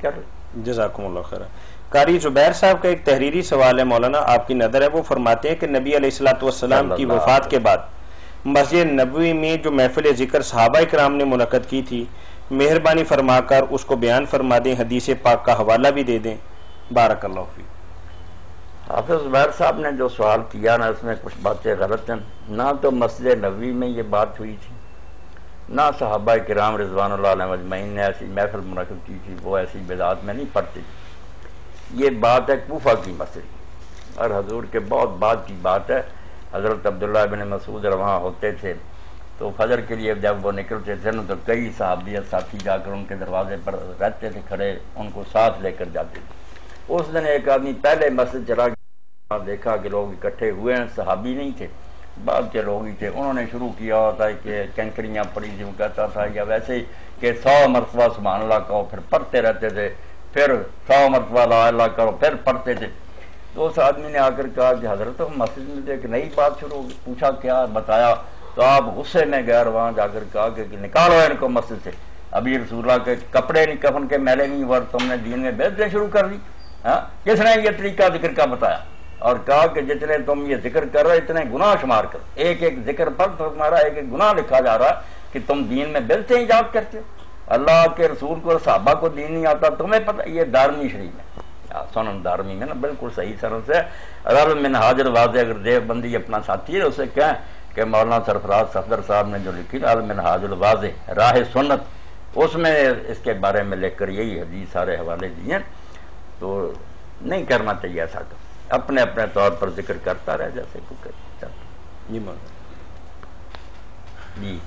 کر جزاکم اللہ خیر۔ قاری زبیر صاحب کا ایک تحریری سوال ہے مولانا، آپ کی نظر ہے، وہ فرماتے ہیں کہ نبی علیہ الصلوۃ والسلام کی وفات کے بعد مسجد نبوی میں جو محفل ذکر صحابہ کرام نے منعقد کی تھی، مہربانی فرما کر اس کو بیان فرما دیں، حدیث پاک کا حوالہ بھی دے دیں، بارک اللہ فیک۔ حافظ زبیر صاحب نے جو سوال کیا نا، اس میں کچھ باتیں غلط ہیں۔ نہ تو مسجد نبوی میں یہ بات ہوئی تھی، نہ صحابہ کرام رضوان اللہ علیہ اجمعین نے ایسی محفل منعقد کی تھی، وہ ایسی بدعات میں نہیں پڑتی۔ یہ بات ہے کوفہ کی مسجد، اور حضور کے بہت بعد کی بات ہے۔ حضرت عبداللہ بن مسعود وہاں ہوتے تھے تو فجر کے لیے جب وہ نکلتے تھے نا، تو کئی صحابی ساتھی جا کر ان کے دروازے پر رہتے تھے کھڑے، ان کو ساتھ لے کر جاتے تھے۔ اس دن ایک آدمی پہلے مسجد چلا گیا، دیکھا کہ لوگ اکٹھے ہوئے ہیں، صحابی نہیں تھے، بعد کے لوگ ہی تھے۔ انہوں نے شروع کیا ہوتا ہے کہ کنکریاں پڑی جو کہتا تھا، یا ویسے ہی کہ 100 مرتبہ سبحان اللہ کہو، پھر پڑھتے رہتے تھے، پھر 100 مرتبہ لا الہ کرو، پھر پڑھتے تھے۔ تو اس آدمی نے آ کر کہا کہ حضرت مسجد میں ایک نئی بات شروع ہوگی، پوچھا کیا، بتایا۔ تو آپ غصے میں گئے، وہاں جا کر کہا کہ نکالو ان کو مسجد سے، ابھی رسول اللہ کے کپڑے نہیں، کفن کے میلے نہیں ہوئے، تم نے دین میں بدعتیں شروع کر دی۔ ہاں، کس نے یہ طریقہ ذکر کا بتایا؟ اور کہا کہ جتنے تم یہ ذکر کر رہے اتنے گناہ شمار کرو، ایک ایک ذکر پر تمہارا ایک ایک گناہ لکھا جا رہا ہے کہ تم دین میں بدعتیں ایجاد کرتے ہو۔ اللہ کے رسول کو، صحابہ کو دین نہیں آتا، تمہیں پتہ۔ یہ دارمی شریف ہے، سنن دارمی میں نا، بالکل صحیح سنن سے۔ اگر منہاج الواضح اگر دیوبندی اپنا ساتھی ہے، اسے کہیں کہ مولانا سرفراز صفدر صاحب نے جو لکھی نا المنہاج الواضح راہ سنت، اس میں اس کے بارے میں لکھ کر یہی حدیث سارے حوالے دیے۔ تو نہیں کرنا چاہیے ایسا، اپنے اپنے طور پر ذکر کرتا رہے جیسے کوئی کرتا۔ جی